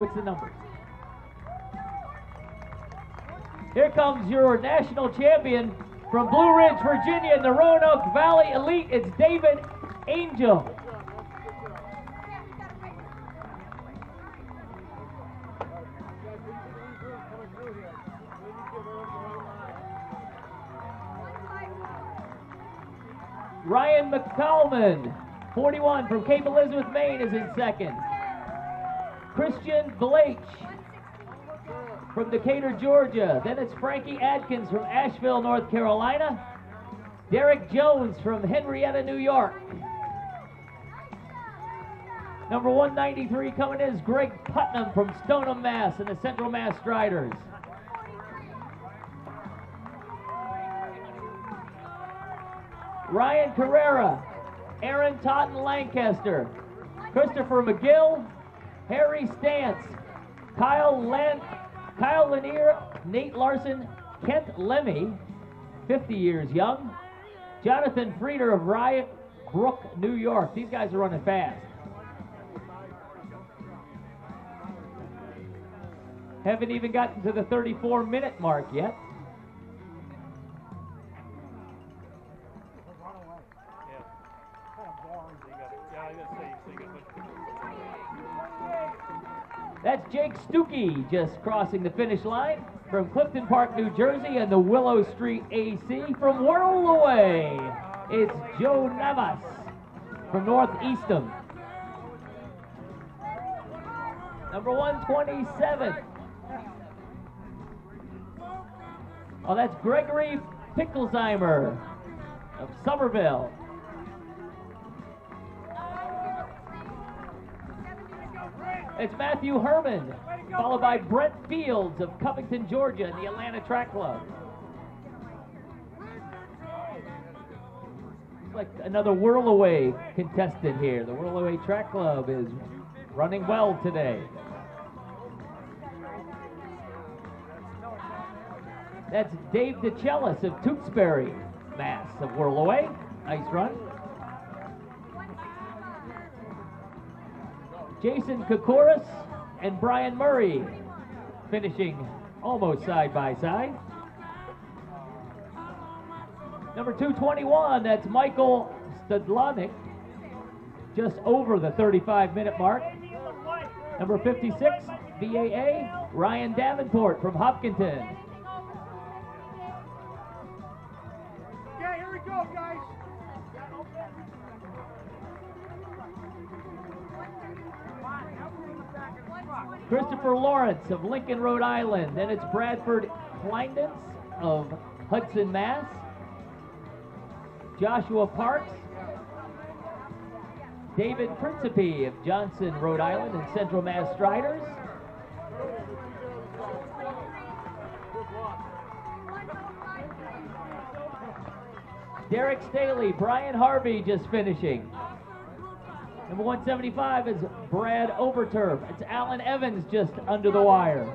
What's the number? Here comes your national champion from Blue Ridge, Virginia, in the Roanoke Valley Elite. It's David Angel. Ryan McCallman, 41, from Cape Elizabeth, Maine, is in second. Christian Blake from Decatur, Georgia. Then it's Frankie Adkins from Asheville, North Carolina. Derek Jones from Henrietta, New York. Number 193 coming in is Greg Putnam from Stoneham, Mass. and the Central Mass Striders. Ryan Carrera, Aaron Totten Lancaster, Christopher McGill, Harry Stantz, Kyle Lanier, Nate Larson, Kent Lemmy, 50 years young, Jonathan Frieder of Riot Brook, New York. These guys are running fast. Haven't even gotten to the 34-minute mark yet. That's Jake Stuckey just crossing the finish line from Clifton Park, New Jersey, and the Willow Street AC. From Whirlaway, it's Joe Navas from Northeastern. Number 127. Oh, that's Gregory Pickelsheimer of Somerville. It's Matthew Herman, followed by Brent Fields of Covington, Georgia, in the Atlanta Track Club. It's like another Whirlaway contestant here. The Whirlaway Track Club is running well today. That's Dave DeChellis of Tewksbury, Mass. of Whirlaway. Nice run. Jason Kokoris and Brian Murray finishing almost side by side. Number 221, that's Michael Stadlonic, just over the 35-minute mark. Number 56, BAA, Ryan Davenport from Hopkinton. Yeah, here we go, guys. Christopher Lawrence of Lincoln, Rhode Island. Then it's Bradford Kleindens of Hudson, Mass. Joshua Parks. David Principe of Johnson, Rhode Island, and Central Mass Striders. Derek Staley, Brian Harvey just finishing. Number 175 is Brad Overturf. It's Alan Evans just under the wire.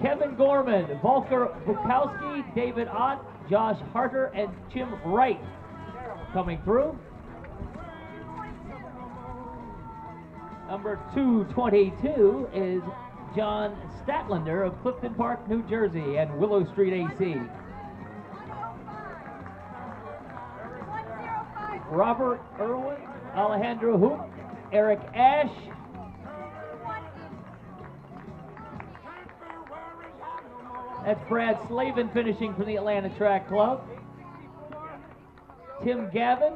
Kevin Gorman, Volker Bukowski, David Ott, Josh Harter, and Jim Wright coming through. Number 222 is John Statlander of Clifton Park, New Jersey, and Willow Street AC. Robert Irwin, Alejandro Hoop, Eric Ash, that's Brad Slavin finishing from the Atlanta Track Club. Tim Gavin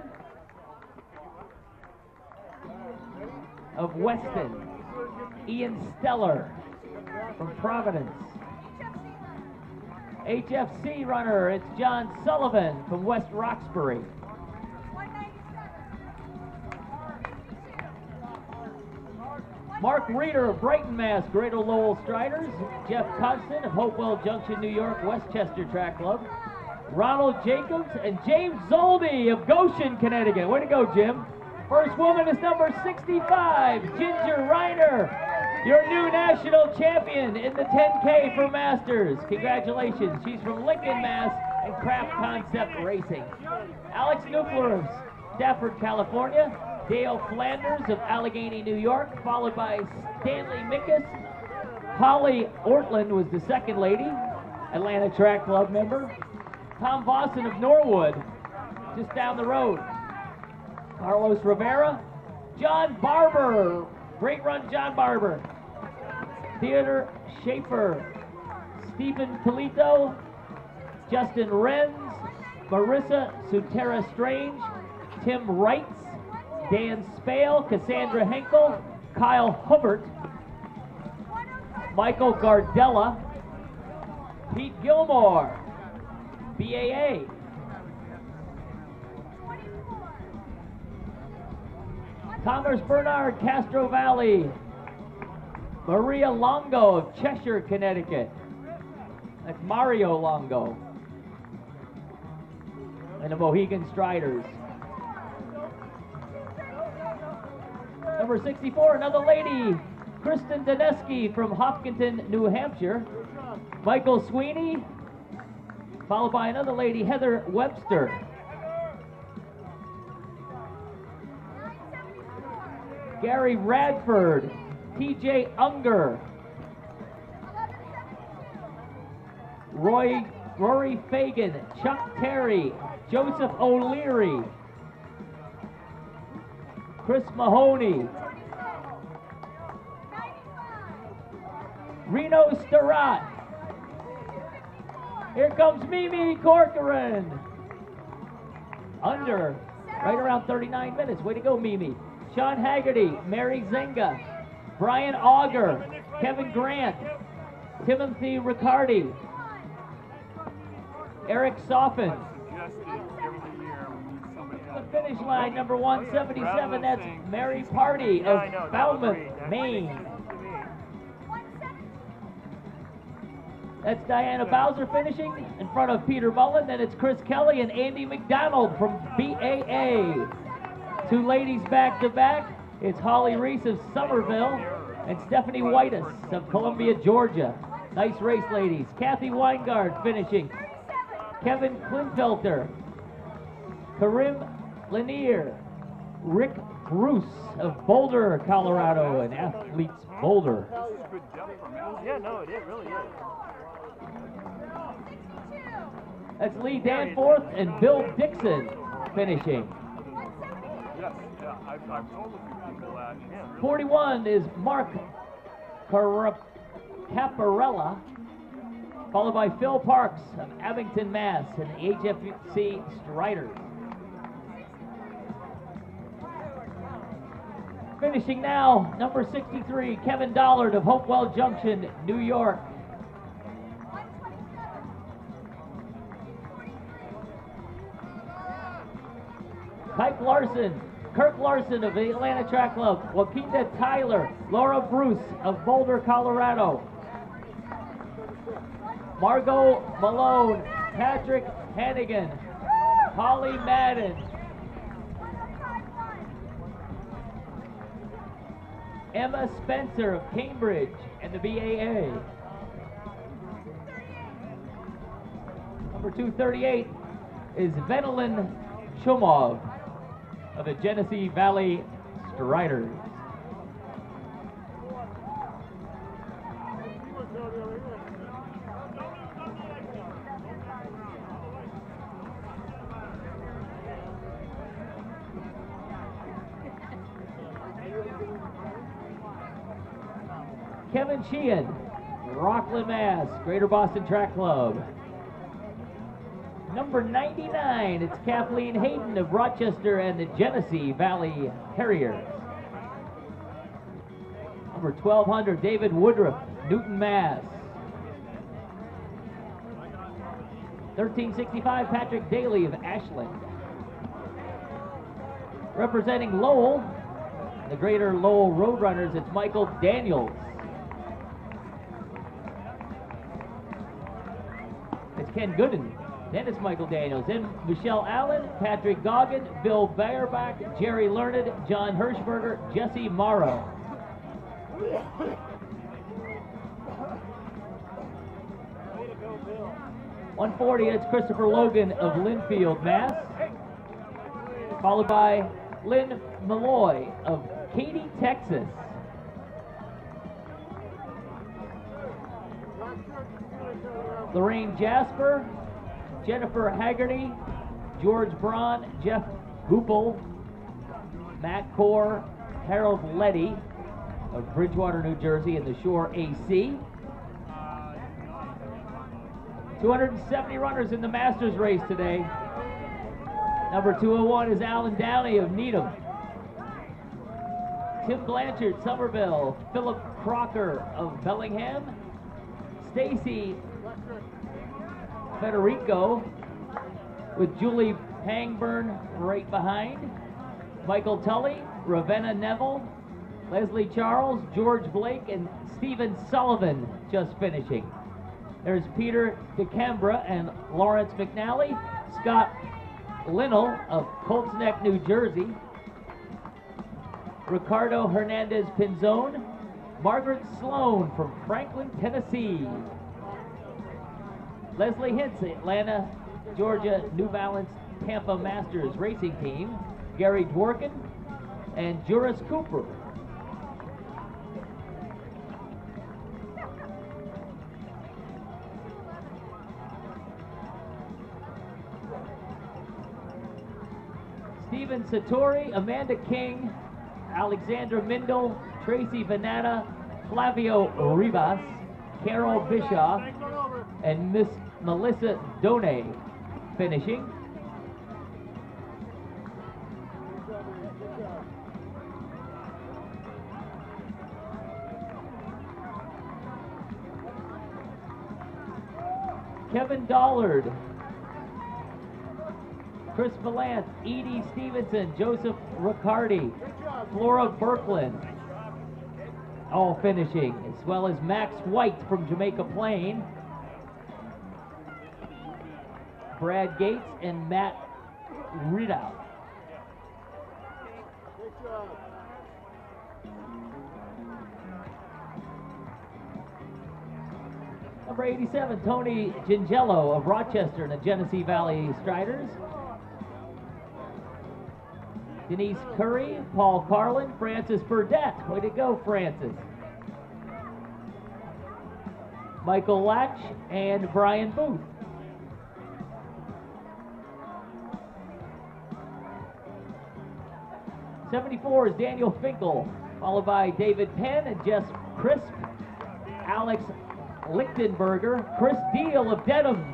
of Weston. Ian Steller from Providence. HFC runner, it's John Sullivan from West Roxbury. Mark Reeder of Brighton, Mass. Greater Lowell Striders. Jeff Constant of Hopewell Junction, New York, Westchester Track Club. Ronald Jacobs and James Zoldy of Goshen, Connecticut. Way to go, Jim. First woman is number 65, Ginger Reiner, your new national champion in the 10K for Masters. Congratulations. She's from Lincoln, Mass. and Craft Concept Racing. Alex Newfler of Stafford, California. Dale Flanders of Allegheny, New York, followed by Stanley Mickus. Holly Ortland was the second lady, Atlanta Track Club member. Tom Vossen of Norwood, just down the road. Carlos Rivera. John Barber, great run, John Barber. Theodore Schaefer. Stephen Polito. Justin Renz. Marissa Sutera Strange. Tim Wrights. Dan Spale. Cassandra Henkel. Kyle Hubbard. Michael Gardella. Pete Gilmore. BAA. Thomas Bernard, Castro Valley. Maria Longo of Cheshire, Connecticut. That's Mario Longo. And the Mohegan Striders. Number 64, another lady. Kristen Doneski from Hopkinton, New Hampshire. Michael Sweeney, followed by another lady, Heather Webster. Gary Radford, TJ Unger. Rory Fagan, Chuck Terry, Joseph O'Leary, Chris Mahoney, Reno Starrett. Here comes Mimi Corcoran. Under, right around 39 minutes. Way to go, Mimi. Sean Haggerty, Mary Zenga, Brian Auger, Kevin Grant, Timothy Riccardi, Eric Soffin. The finish line, number 177, that's Mary Party of Falmouth, Maine. That's Diana Bowser finishing in front of Peter Mullen. Then it's Chris Kelly and Andy McDonald from BAA. Two ladies back to back. It's Holly Reese of Somerville and Stephanie Whitus of Columbia, Georgia. Nice race, ladies. Kathy Weingard finishing. Kevin Klinfelter. Karim Lanier. Rick Bruce of Boulder, Colorado, and Athletes Boulder. Yeah, no, it really is. That's Lee Danforth and Bill Dixon finishing. Yes, yeah, I've told a few people that. Yeah, really. 41 is Mark Caparella, followed by Phil Parks of Abington, Mass, and the HFC Striders. Finishing now, number 63, Kevin Dollard of Hopewell Junction, New York. Kirk Larson of the Atlanta Track Club, Joaquinda Tyler, Laura Bruce of Boulder, Colorado, Margot Malone, Patrick Hannigan, Holly Madden, Emma Spencer of Cambridge and the BAA. Number 238 is Venelin Chumov of the Genesee Valley Striders. Kevin Sheehan, Rockland, Mass, Greater Boston Track Club. Number 99, it's Kathleen Hayden of Rochester and the Genesee Valley Harriers. Number 1200, David Woodruff, Newton, Mass. 1365, Patrick Daly of Ashland. Representing Lowell, the Greater Lowell Roadrunners, it's Michael Daniels. It's Ken Gooden. Then it's Michael Daniels. Then Michelle Allen, Patrick Goggin, Bill Bayerbach, Jerry Learned, John Hirschberger, Jesse Morrow. 140, it's Christopher Logan of Linfield, Mass. Followed by Lynn Malloy of Katy, Texas. Lorraine Jasper, Jennifer Haggerty, George Braun, Jeff Goupel, Matt Core, Harold Letty of Bridgewater, New Jersey, and the Shore AC. 270 runners in the Masters race today. Number 201 is Alan Downey of Needham. Tim Blanchard, Somerville. Philip Crocker of Bellingham. Stacy Federico with Julie Pangburn right behind. Michael Tully, Ravenna Neville, Leslie Charles, George Blake, and Stephen Sullivan just finishing. There's Peter DeCambra and Lawrence McNally, Scott Linnell of Colts Neck, New Jersey, Ricardo Hernandez Pinzone, Margaret Sloan from Franklin, Tennessee, Leslie Hintz, Atlanta, Georgia, New Balance Tampa Masters Racing Team, Gary Dworkin, and Juris Cooper. Stephen Satori, Amanda King, Alexandra Mindel, Tracy Venata, Flavio Rivas, Carol Bischoff, and Miss Melissa Done finishing. Kevin Dollard, Chris Valant, Edie Stevenson, Joseph Riccardi, Flora Birkland, all finishing, as well as Max White from Jamaica Plain, Brad Gates, and Matt Ridout. Number 87, Tony Gingello of Rochester and the Genesee Valley Striders. Denise Curry, Paul Carlin, Francis Burdett. Way to go, Francis. Michael Latch and Brian Booth. '74 is Daniel Finkel, followed by David Penn and Jess Crisp, Alex Lichtenberger, Chris Deal of Dedham,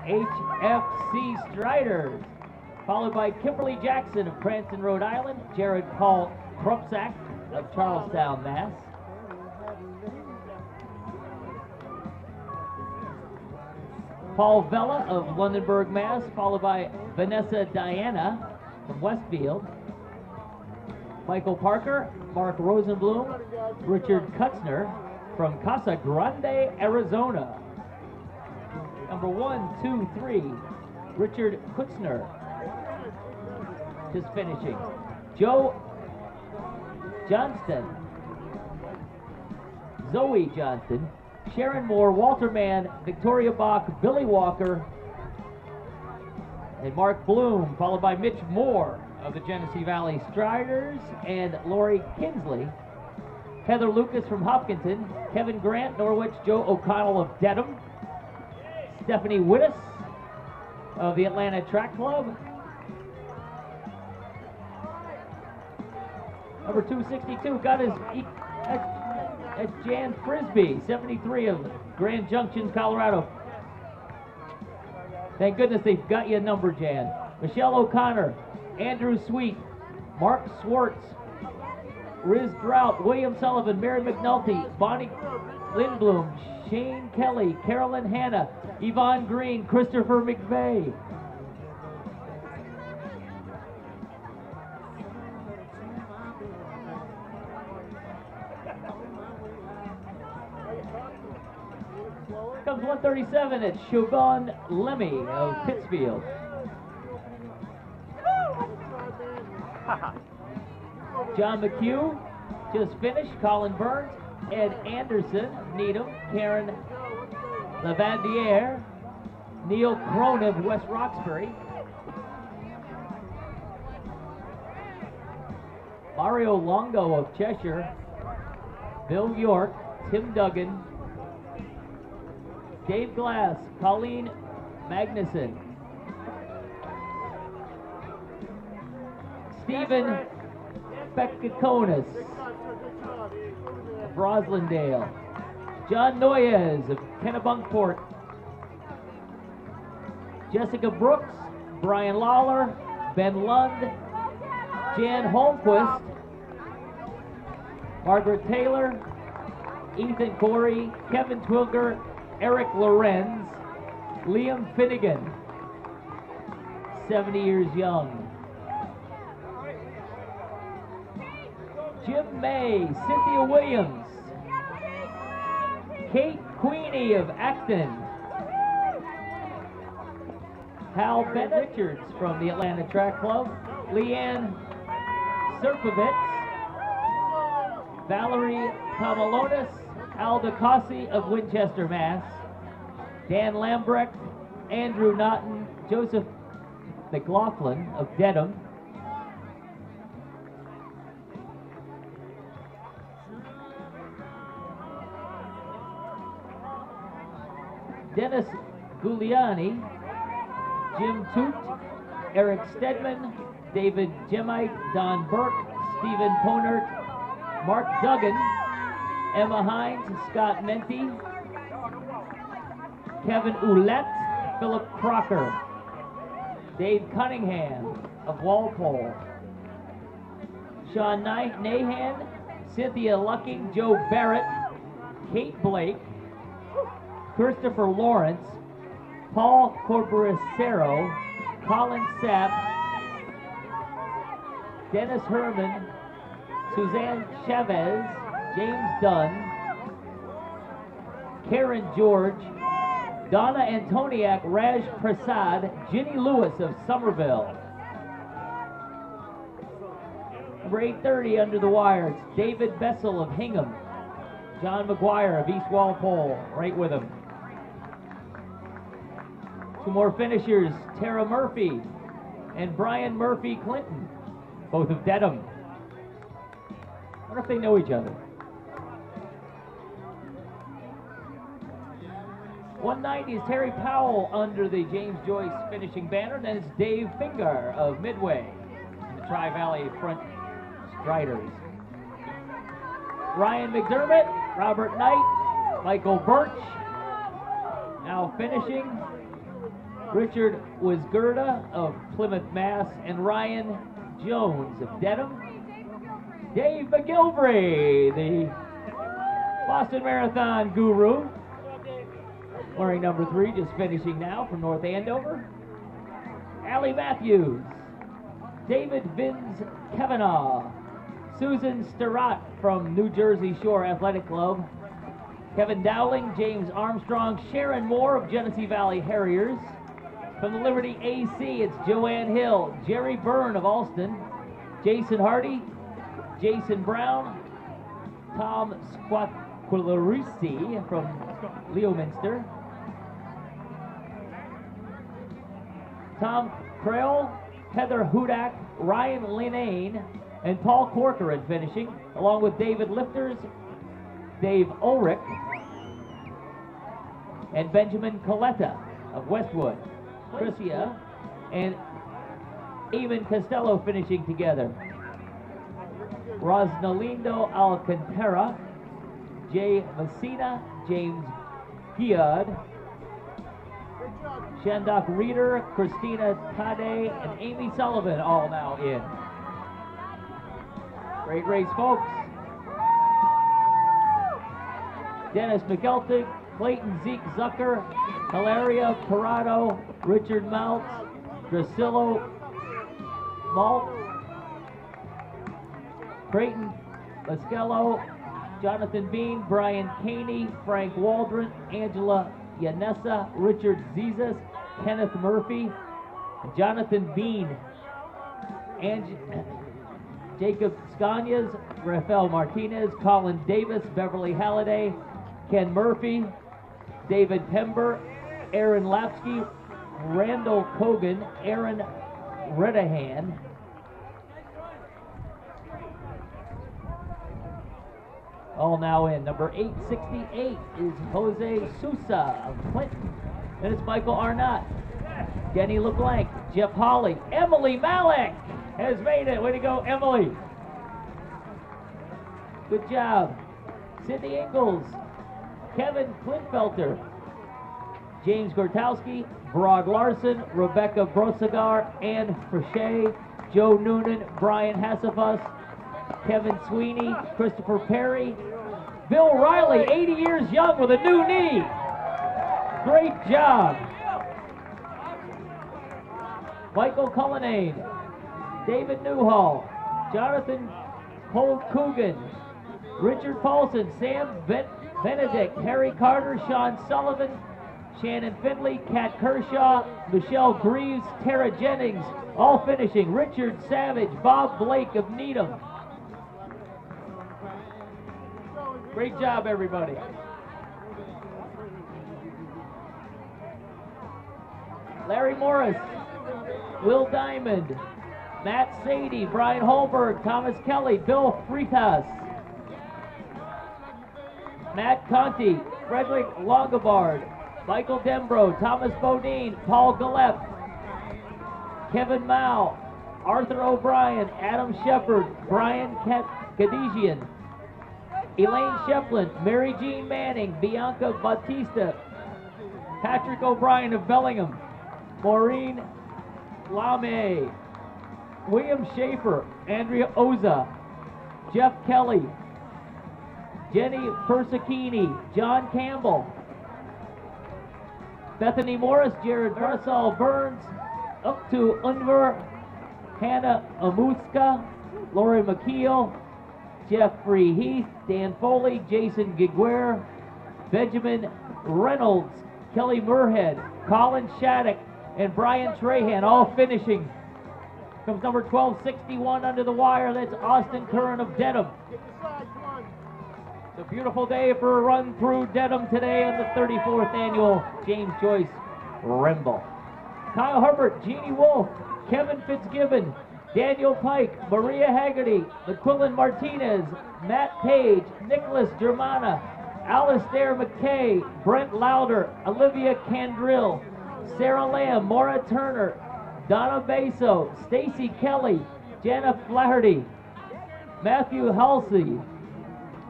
HFC Striders, followed by Kimberly Jackson of Cranston, Rhode Island, Jared Paul Krupsack of Charlestown, Mass. Paul Vella of Lunenburg, Mass, followed by Vanessa Diana from Westfield. Michael Parker, Mark Rosenblum, Richard Kutzner from Casa Grande, Arizona. Number 1, 2, 3, Richard Kutzner, just finishing. Joe Johnston, Zoe Johnston, Sharon Moore, Walter Mann, Victoria Bach, Billy Walker, and Mark Bloom, followed by Mitch Moore of the Genesee Valley Striders, and Lori Kinsley, Heather Lucas from Hopkinton, Kevin Grant, Norwich, Joe O'Connell of Dedham, Stephanie Wittes of the Atlanta Track Club, number 262 got his that's Jan Frisbee, 73 of Grand Junction, Colorado. Thank goodness they've got you a number, Jan. Michelle O'Connor, Andrew Sweet, Mark Swartz, Riz Drought, William Sullivan, Mary McNulty, Bonnie Lindblom, Shane Kelly, Carolyn Hanna, Yvonne Green, Christopher McVeigh. Comes 137, it's Siobhan Lemmy of Pittsfield. John McHugh just finished. Colin Burns, Ed Anderson, Needham, Karen Lavandiere, Neil Crone of West Roxbury. Mario Longo of Cheshire, Bill York, Tim Duggan, Dave Glass, Colleen Magnuson, Stephen Beccaconis of Roslindale, John Noyes of Kennebunkport, Jessica Brooks, Brian Lawler, Ben Lund, Jan Holmquist, Margaret Taylor, Ethan Corey, Kevin Twilger, Eric Lorenz, Liam Finnegan, 70 years young. Jim May, Cynthia Williams, Kate Queenie of Acton, Hal Bennett Richards from the Atlanta Track Club, Leanne Serpovitz, Valerie Kamalonis, Alda Cossey of Winchester, Mass, Dan Lambrecht, Andrew Naughton, Joseph McLaughlin of Dedham, Dennis Giuliani, Jim Toot, Eric Stedman, David Gemite, Don Burke, Stephen Ponert, Mark Duggan, Emma Hines, Scott Menti, Kevin Ouellette, Philip Crocker, Dave Cunningham of Walpole, Sean Nahan, Cynthia Lucking, Joe Barrett, Kate Blake, Christopher Lawrence, Paul Corbracero, Colin Sapp, Dennis Herman, Suzanne Chavez, James Dunn, Karen George, Donna Antoniak, Raj Prasad, Ginny Lewis of Somerville. Number 830 under the wire, it's David Bessel of Hingham, John McGuire of East Walpole, right with him. Two more finishers, Tara Murphy and Brian Murphy Clinton, both of Dedham. I wonder if they know each other. 190 is Terry Powell under the James Joyce finishing banner. Then it's Dave Finger of Midway in the Tri-Valley Front Striders. Ryan McDermott, Robert Knight, Michael Birch, now finishing. Richard Wisgerda of Plymouth, Mass, and Ryan Jones of Dedham. Dave McGilvray, the Boston Marathon guru, wearing number 3, just finishing now from North Andover. Allie Matthews, David Vins Kavanaugh, Susan Stirratt from New Jersey Shore Athletic Club, Kevin Dowling, James Armstrong, Sharon Moore of Genesee Valley Harriers. From the Liberty AC, it's Joanne Hill, Jerry Byrne of Alston, Jason Hardy, Jason Brown, Tom Squatquilarisi from Leominster, Tom Crail, Heather Hudak, Ryan Linane, and Paul Corcoran finishing, along with David Lifters, Dave Ulrich, and Benjamin Coletta of Westwood. Tricia and Eamon Costello finishing together. Rosnalindo Alcantara, Jay Messina, James Giad, Shandok Reeder, Christina Tade, and Amy Sullivan all now in. Great race, folks. Dennis McEltig, Clayton Zeke Zucker, Hilaria Parado, Richard Maltz, Dracillo Malt, Creighton Lascello, Jonathan Bean, Brian Caney, Frank Waldron, Angela Yanessa, Richard Zizas, Kenneth Murphy, Jonathan Bean, Jacob Scanias, Rafael Martinez, Colin Davis, Beverly Halliday, Ken Murphy, David Pember, Aaron Lapsky, Randall Cogan, Aaron Redahan, All now in. Number 868 is Jose Sousa of Clinton. Then it's Michael Arnott, Denny LeBlanc, Jeff Hawley, Emily Malik has made it. Way to go, Emily. Good job. Sydney Ingalls, Kevin Klintfelter, James Gortowski, Brog Larson, Rebecca Brosegar, Ann Frichet, Joe Noonan, Brian Hassafus, Kevin Sweeney, Christopher Perry, Bill Riley, 80 years young with a new knee. Great job. Michael Cullinane, David Newhall, Jonathan Coogan, Richard Paulson, Sam Benedict, Harry Carter, Sean Sullivan, Shannon Findley, Kat Kershaw, Michelle Greaves, Tara Jennings, all finishing. Richard Savage, Bob Blake of Needham. Great job, everybody. Larry Morris, Will Diamond, Matt Sadie, Brian Holberg, Thomas Kelly, Bill Fritas, Matt Conti, Frederick Longabard, Michael Dembro, Thomas Bodine, Paul Galep, Kevin Mao, Arthur O'Brien, Adam Shepard, Brian Kadesian, Elaine Shefflin, Mary Jean Manning, Bianca Bautista, Patrick O'Brien of Bellingham, Maureen Lame, William Schaefer, Andrea Oza, Jeff Kelly, Jenny Persicchini, John Campbell, Bethany Morris, Jared Marsall Burns, up to Unver, Hannah Amuska, Lori McKeel, Jeffrey Heath, Dan Foley, Jason Giguere, Benjamin Reynolds, Kelly Murhead, Colin Shattuck, and Brian Trahan, all finishing. Comes number 1261 under the wire. That's Austin Curran of Dedham. It's a beautiful day for a run through Dedham today on the 34th annual James Joyce Ramble. Kyle Herbert, Jeannie Wolf, Kevin Fitzgibbon, Daniel Pike, Maria Haggerty, McQuillan Martinez, Matt Page, Nicholas Germana, Alistair McKay, Brent Lauder, Olivia Candrill, Sarah Lamb, Maura Turner, Donna Basso, Stacy Kelly, Jana Flaherty, Matthew Halsey,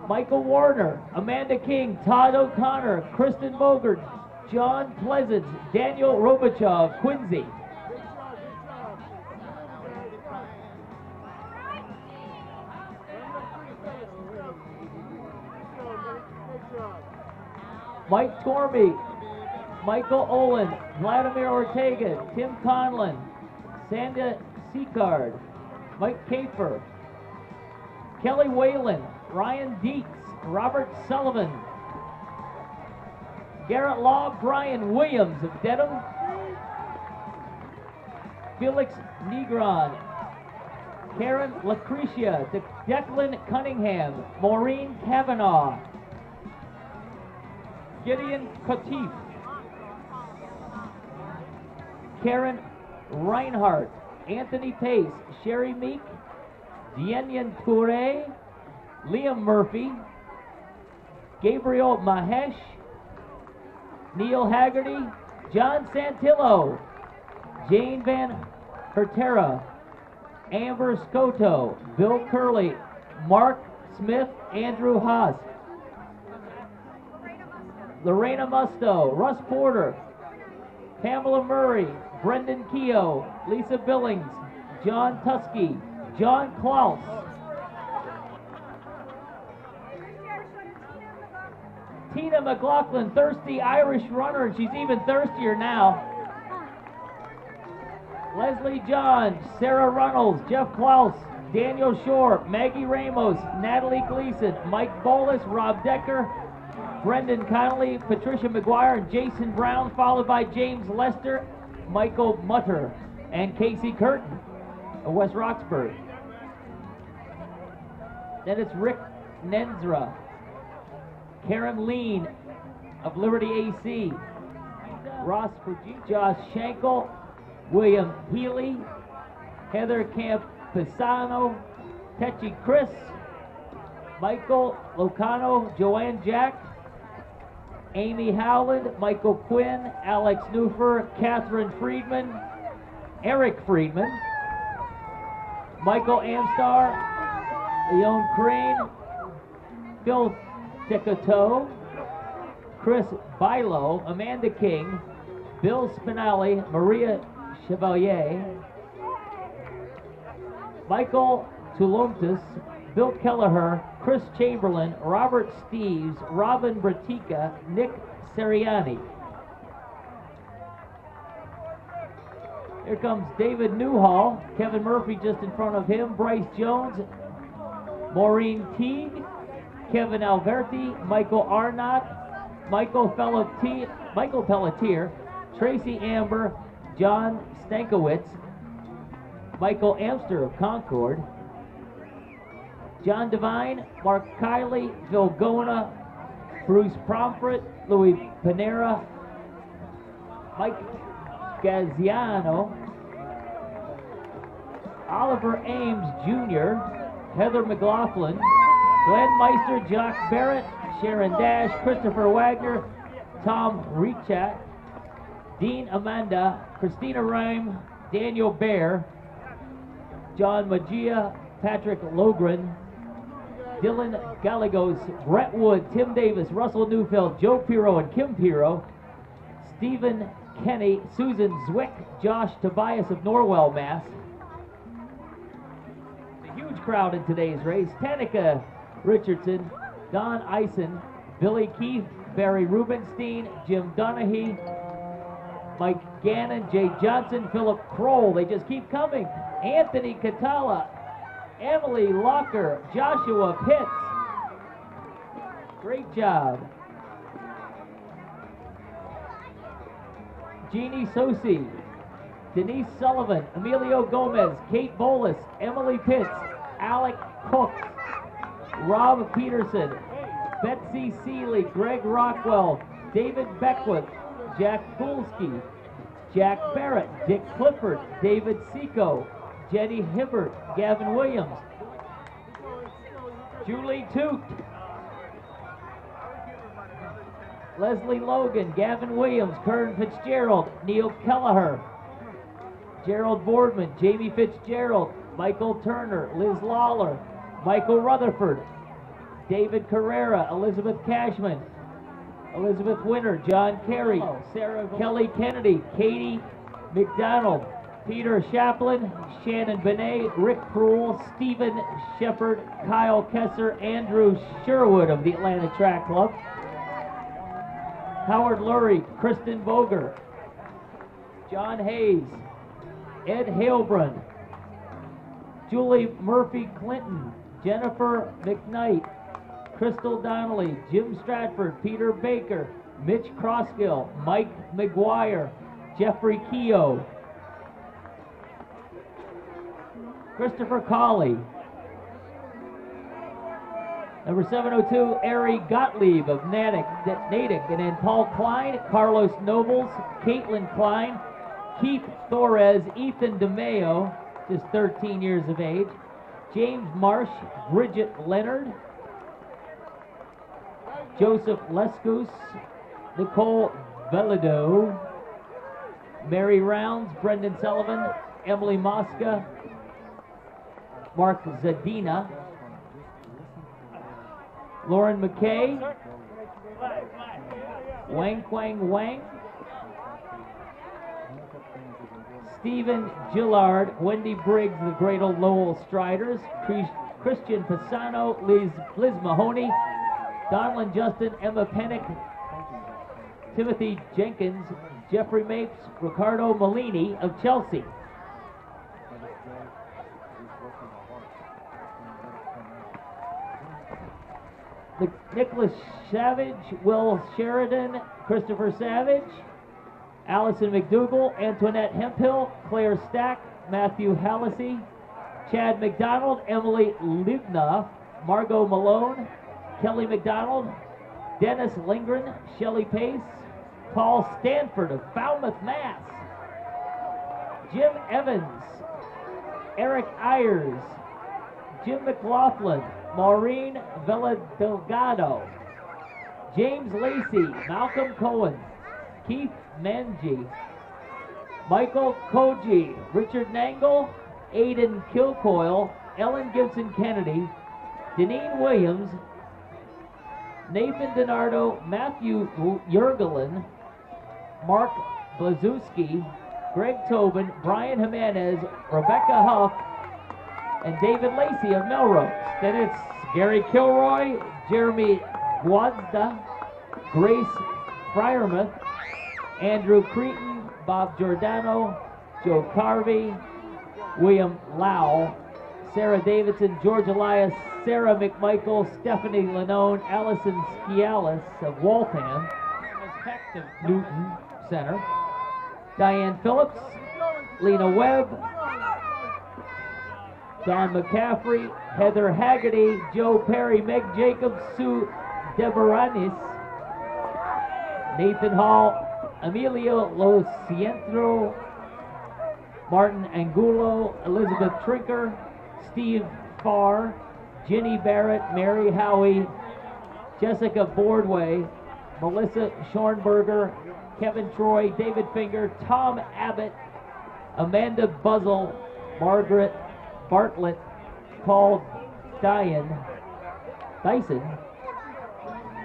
Michael Warner, Amanda King, Todd O'Connor, Kristen Bogert, John Pleasance, Daniel Robichaud, Quincy. Mike Tormey, Michael Olin, Vladimir Ortega, Tim Conlon, Sanda Seacard, Mike Kafer, Kelly Whalen, Ryan Dietz, Robert Sullivan, Garrett Law, Brian Williams of Dedham, Felix Negron, Karen Lucretia, Declan Cunningham, Maureen Kavanaugh, Gideon Katif, Karen Reinhardt, Anthony Pace, Sherry Meek, Dienyan Toure, Liam Murphy, Gabriel Mahesh, Neil Haggerty, John Santillo, Jane Van Hertera, Amber Scotto, Bill Curley, Mark Smith, Andrew Haas, Lorena Musto, Russ Porter, Pamela Murray, Brendan Keogh, Lisa Billings, John Tusky, John Klaus, Tina McLaughlin, thirsty Irish runner, and she's even thirstier now. Leslie John, Sarah Runnels, Jeff Klaus, Daniel Shore, Maggie Ramos, Natalie Gleason, Mike Bolus, Rob Decker, Brendan Connolly, Patricia McGuire, and Jason Brown, followed by James Lester, Michael Mutter, and Casey Curtin of West Roxbury. Then it's Rick Nenzra, Karen Lean of Liberty AC, Ross Fuji, Josh Schenkel, William Healy, Heather Campisano, Techi Chris, Michael Locano, Joanne Jack, Amy Howland, Michael Quinn, Alex Newfer, Catherine Friedman, Eric Friedman, Michael Amstar, Leon Crane, Phil Ticoteau, Chris Bilo, Amanda King, Bill Spinelli, Maria Chevalier, Michael Tulomtis, Bill Kelleher, Chris Chamberlain, Robert Steves, Robin Bratica, Nick Seriani. Here comes David Newhall, Kevin Murphy just in front of him, Bryce Jones, Maureen Teague, Kevin Alberti, Michael Arnott, Michael Pelletier, Tracy Amber, John Stankiewicz, Michael Amster of Concord, John Devine, Mark Kiley, Phil Gona, Bruce Pomfret, Louis Panera, Mike Gaziano, Oliver Ames Jr., Heather McLaughlin, Glenn Meister, Jock Barrett, Sharon Dash, Christopher Wagner, Tom Richat, Dean Amanda, Christina Rhyme, Daniel Bear, John Magia, Patrick Logren, Dylan Gallegos, Brett Wood, Tim Davis, Russell Neufeld, Joe Piro and Kim Piro, Stephen Kenny, Susan Zwick, Josh Tobias of Norwell, Mass. A huge crowd in today's race. Tanika Richardson, Don Eisen, Billy Keith, Barry Rubenstein, Jim Donahue, Mike Gannon, Jay Johnson, Philip Kroll. They just keep coming. Anthony Catala, Emily Locker, Joshua Pitts. Great job. Jeannie Sosi, Denise Sullivan, Emilio Gomez, Kate Bolus, Emily Pitts, Alec Cook, Rob Peterson, Betsy Seeley, Greg Rockwell, David Beckwith, Jack Kulski, Jack Barrett, Dick Clifford, David Seco, Jenny Hibbert, Gavin Williams, Julie Toot, Leslie Logan, Gavin Williams, Kern Fitzgerald, Neil Kelleher, Gerald Boardman, Jamie Fitzgerald, Michael Turner, Liz Lawler, Michael Rutherford, David Carrera, Elizabeth Cashman, Elizabeth Winter, John Carey, Sarah Kelly Kennedy, Katie McDonald, Peter Chaplin, Shannon Benet, Rick Proul, Stephen Shepard, Kyle Kesser, Andrew Sherwood of the Atlanta Track Club, Howard Lurie, Kristen Boger, John Hayes, Ed Halebrun, Julie Murphy Clinton, Jennifer McKnight, Crystal Donnelly, Jim Stratford, Peter Baker, Mitch Crossgill, Mike McGuire, Jeffrey Keogh, Christopher Colley, number 702, Ari Gottlieb of Natick, and then Paul Klein, Carlos Nobles, Caitlin Klein, Keith Torres, Ethan DeMeo, just 13 years of age, James Marsh, Bridget Leonard, Joseph Lescus, Nicole Velido, Mary Rounds, Brendan Sullivan, Emily Mosca, Mark Zadina, Lauren McKay, Wang Quang Wang, Stephen Gillard, Wendy Briggs, the Great Old Lowell Striders, Christian Pisano, Liz Mahoney, Donlin Justin, Emma Pennick, Timothy Jenkins, Jeffrey Mapes, Ricardo Molini of Chelsea. Nicholas Savage, Will Sheridan, Christopher Savage, Allison McDougall, Antoinette Hemphill, Claire Stack, Matthew Hallisey, Chad McDonald, Emily Livnoff, Margot Malone, Kelly McDonald, Dennis Lindgren, Shelley Pace, Paul Stanford of Falmouth, Mass, Jim Evans, Eric Ayers, Jim McLaughlin, Maureen Villa Delgado, James Lacey, Malcolm Cohen, Keith Manji, Michael Koji, Richard Nangle, Aiden Kilcoyle, Ellen Gibson Kennedy, Deneen Williams, Nathan DiNardo, Matthew Yergelin, Mark Blazewski, Greg Tobin, Brian Jimenez, Rebecca Huff, and David Lacey of Melrose. Then it's Gary Kilroy, Jeremy Guazda, Grace Fryermuth, Andrew Cretan, Bob Giordano, Joe Carvey, William Lau, Sarah Davidson, George Elias, Sarah McMichael, Stephanie Lanone, Allison Skialis of Waltham, of Newton Center, Diane Phillips, Lena Webb, Don McCaffrey, Heather Haggerty, Joe Perry, Meg Jacobs, Sue Debaranis, Nathan Hall, Emilio Lo Cientro, Martin Angulo, Elizabeth Trinker, Steve Farr, Jenny Barrett, Mary Howie, Jessica Boardway, Melissa Schornberger, Kevin Troy, David Finger, Tom Abbott, Amanda Buzzle, Margaret Bartlett, Paul Dyson,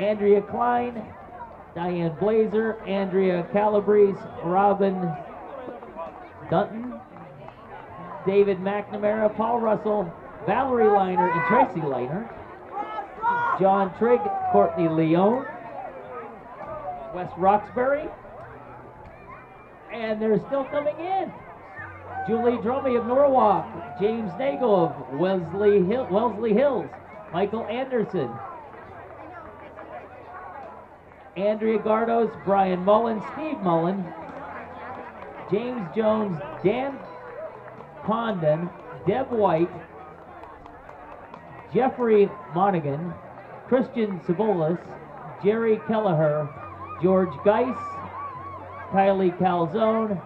Andrea Klein, Diane Blazer, Andrea Calabrese, Robin Dutton, David McNamara, Paul Russell, Valerie Liner and Tracy Liner, John Trigg, Courtney Leone, Wes Roxbury, and they're still coming in. Julie Drummy of Norwalk, James Nagel of Wellesley Hills, Michael Anderson, Andrea Gardos, Brian Mullen, Steve Mullen, James Jones, Dan Condon, Deb White, Jeffrey Monaghan, Christian Cibolas, Jerry Kelleher, George Geis, Kylie Calzone,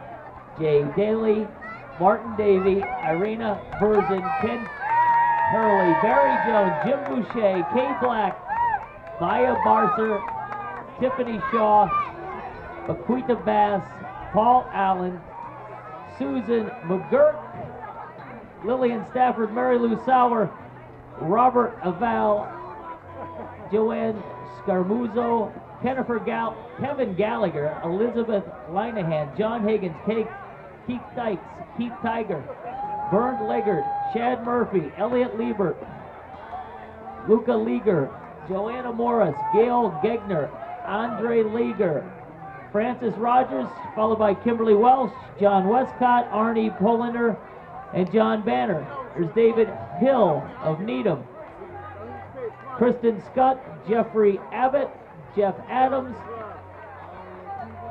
Jay Daly, Martin Davey, Irina Burzin, Ken Hurley, Barry Jones, Jim Boucher, Kay Black, Maya Barcer, Tiffany Shaw, Baquita Bass, Paul Allen, Susan McGurk, Lillian Stafford, Mary Lou Sauer, Robert Aval, Joanne Scarmuzzo, Kevin Gallagher, Elizabeth Linehan, John Higgins, Keith Dykes, Keith Tiger, Bernd Leggard, Shad Murphy, Elliot Liebert, Luca Leager, Joanna Morris, Gail Gegner, Andre Leager, Francis Rogers, followed by Kimberly Welsh, John Westcott, Arnie Polander, and John Banner. There's David Hill of Needham, Kristen Scott, Jeffrey Abbott, Jeff Adams,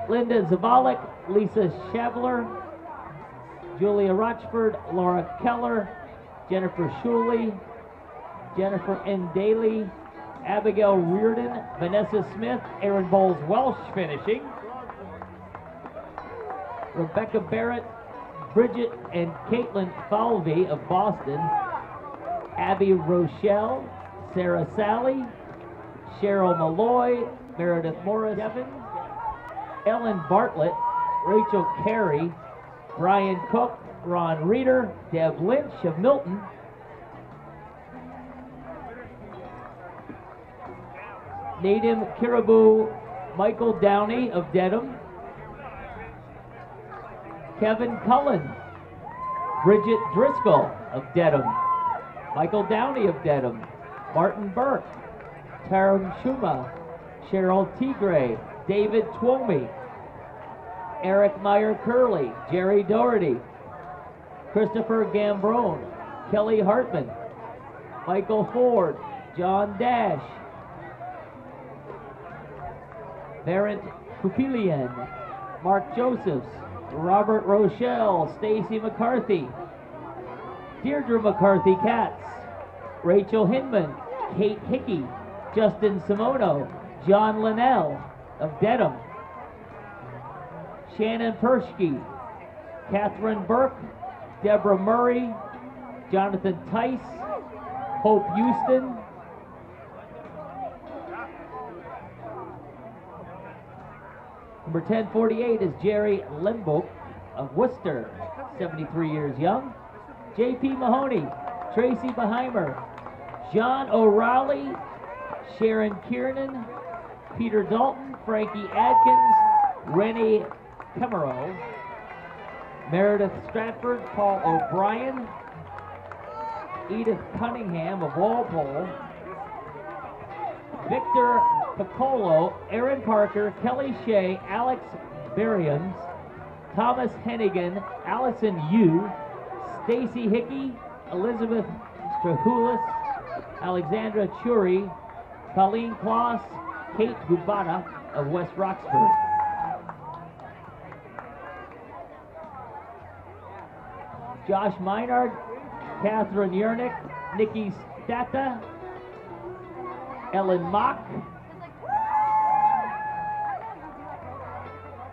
Linda Zabalik, Lisa Shavler, Julia Rochford, Laura Keller, Jennifer Shuley, Jennifer N. Daly, Abigail Reardon, Vanessa Smith, Aaron Bowles Welsh finishing, Rebecca Barrett, Bridget and Caitlin Falvey of Boston, Abby Rochelle, Sarah Sally, Cheryl Malloy, Meredith Morris Evans, Ellen Bartlett, Rachel Carey, Brian Cook, Ron Reeder, Deb Lynch of Milton, Nadim Kiribu, Michael Downey of Dedham, Kevin Cullen, Bridget Driscoll of Dedham, Michael Downey of Dedham, Martin Burke, Taram Shuma, Cheryl Tigray, David Twomey, Eric Meyer Curley, Jerry Doherty, Christopher Gambrone, Kelly Hartman, Michael Ford, John Dash, Barrett Pupilian, Mark Josephs, Robert Rochelle, Stacy McCarthy, Deirdre McCarthy Katz, Rachel Hinman, Kate Hickey, Justin Simono, John Linnell of Dedham, Shannon Pershke, Catherine Burke, Deborah Murray, Jonathan Tice, Hope Houston. Number 1048 is Jerry Limbo of Worcester, 73 years young. J.P. Mahoney, Tracy Beheimer, John O'Reilly, Sharon Kiernan, Peter Dalton, Frankie Adkins, Rennie Kemmerow, Meredith Stratford, Paul O'Brien, Edith Cunningham of Walpole, Victor Piccolo, Aaron Parker, Kelly Shea, Alex Bariams, Thomas Hennigan, Allison Yu, Stacy Hickey, Elizabeth Strahulis, Alexandra Churi, Colleen Kloss, Kate Gubata of West Roxbury. Josh Meinard, Catherine Yernick, Nikki Stata, Ellen Mock,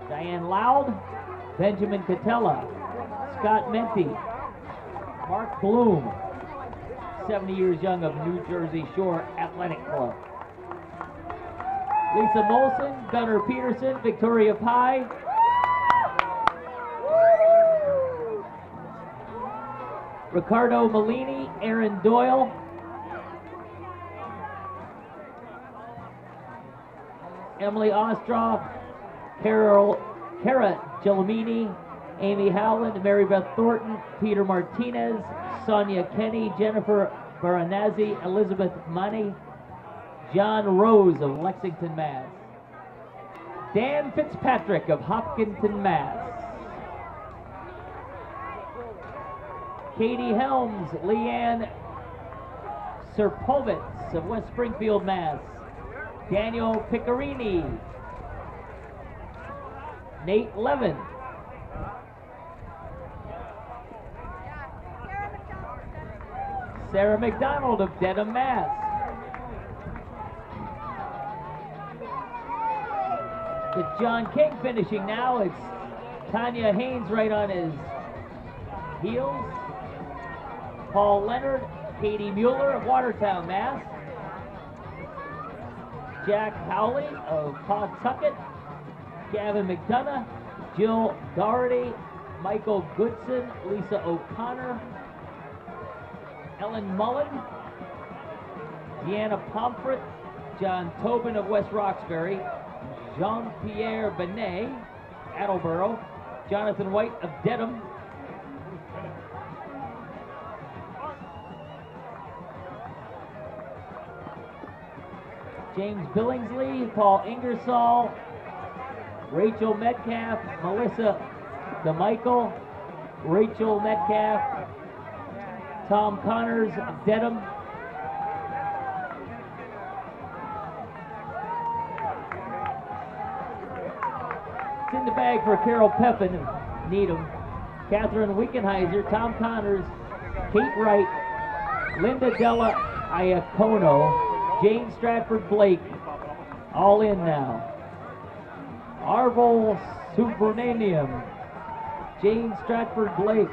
Diane Loud, Benjamin Catella, Scott Menti, Mark Bloom, 70 years young of New Jersey Shore Athletic Club. Lisa Molson, Gunnar Peterson, Victoria Pye, Ricardo Malini, Aaron Doyle, Emily Ostroff, Kara Gelomini, Amy Howland, Mary Beth Thornton, Peter Martinez, Sonia Kenny, Jennifer Baranazzi, Elizabeth Money, John Rose of Lexington, Mass. Dan Fitzpatrick of Hopkinton, Mass. Katie Helms, Leanne Serpovitz of West Springfield, Mass. Daniel Piccarini, Nate Levin, Sarah McDonald of Dedham, Mass. With John King finishing now, it's Tanya Haynes right on his heels. Paul Leonard, Katie Mueller of Watertown, Mass. Jack Howley of Pawtucket, Gavin McDonough, Jill Doherty, Michael Goodson, Lisa O'Connor, Ellen Mullen, Deanna Pomfret, John Tobin of West Roxbury, Jean-Pierre Benet, Attleboro, Jonathan White of Dedham, James Billingsley, Paul Ingersoll, Rachel Metcalf, Melissa DeMichael, Rachel Metcalf, Tom Connors of Dedham, it's in the bag for Carol Pepin of Needham, Catherine Wickenheiser, Tom Connors, Kate Wright, Linda Della Iacono, Jane Stratford Blake, all in now. Arvel Subramaniam, Jane Stratford Blake,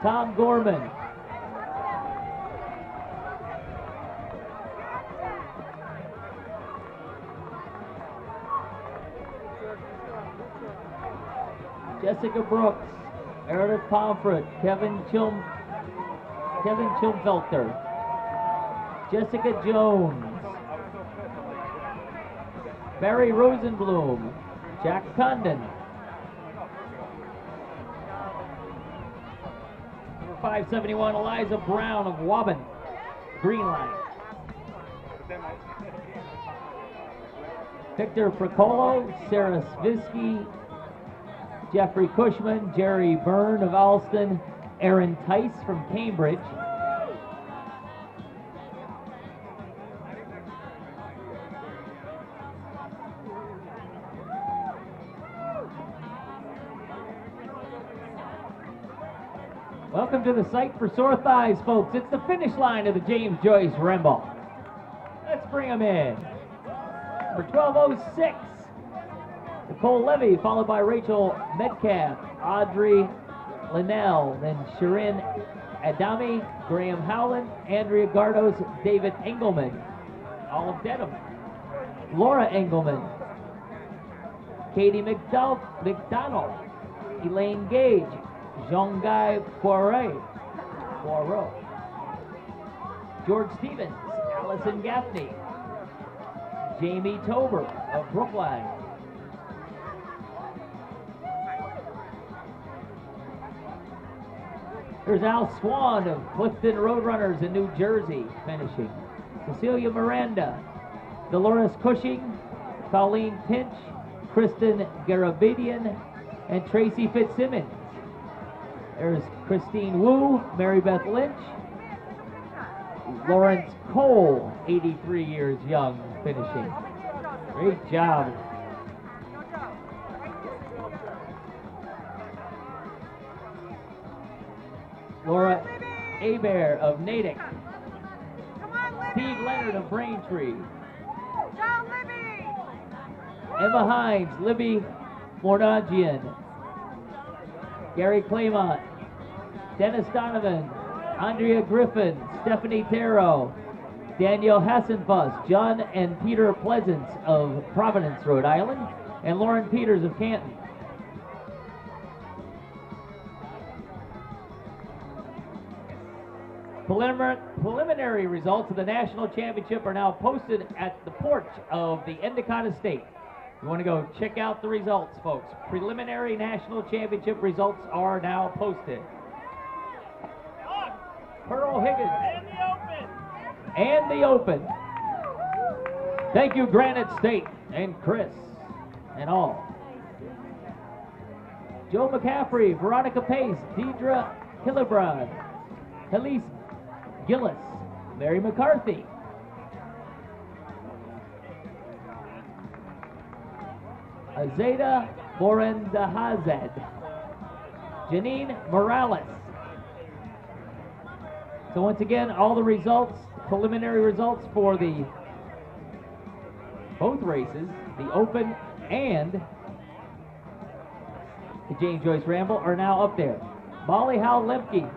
Tom Gorman, Jessica Brooks, Meredith Pomfret, Kevin Chilmfelter, Jessica Jones, Barry Rosenblum, Jack Condon, number 571, Eliza Brown of Waban, Green Line. Victor Fricolo, Sarah Svisky, Jeffrey Cushman, Jerry Byrne of Alston, Aaron Tice from Cambridge, welcome to the site for sore thighs, folks. It's the finish line of the James Joyce Ramble. Let's bring them in. For 12:06, Nicole Levy, followed by Rachel Metcalf, Audrey Linnell, then Shirin Adami, Graham Howland, Andrea Gardos, David Engelman, all of Dedham. Laura Engelman, Katie McDonald, Elaine Gage, Jean-Guy Poirot, George Stevens, Allison Gaffney, Jamie Tober of Brookline, there's Al Swan of Clifton Roadrunners in New Jersey finishing. Cecilia Miranda, Dolores Cushing, Colleen Pinch, Kristen Garabedian, and Tracy Fitzsimmons. There's Christine Wu, Mary Beth Lynch, Lawrence Cole, 83 years young, finishing. Great job. Laura Abear of Natick. Steve Leonard of Braintree. Emma Hines, Libby Mordagian. Gary Claymont, Dennis Donovan, Andrea Griffin, Stephanie Tarot, Danielle Hassenfuss, John and Peter Pleasance of Providence, Rhode Island, and Lauren Peters of Canton. Preliminary results of the national championship are now posted at the porch of the Endicott Estate. You want to go check out the results, folks. Preliminary national championship results are now posted. Pearl Higgins. And the Open. Thank you, Granite State and Chris and all. Joe McCaffrey, Veronica Pace, Deidre Hillebrand, Elise Gillis, Mary McCarthy, Azeda Morendahazed, Janine Morales. So once again, all the results, preliminary results for the both races, the Open and the James Joyce Ramble, are now up there. Molly Howell Lemke,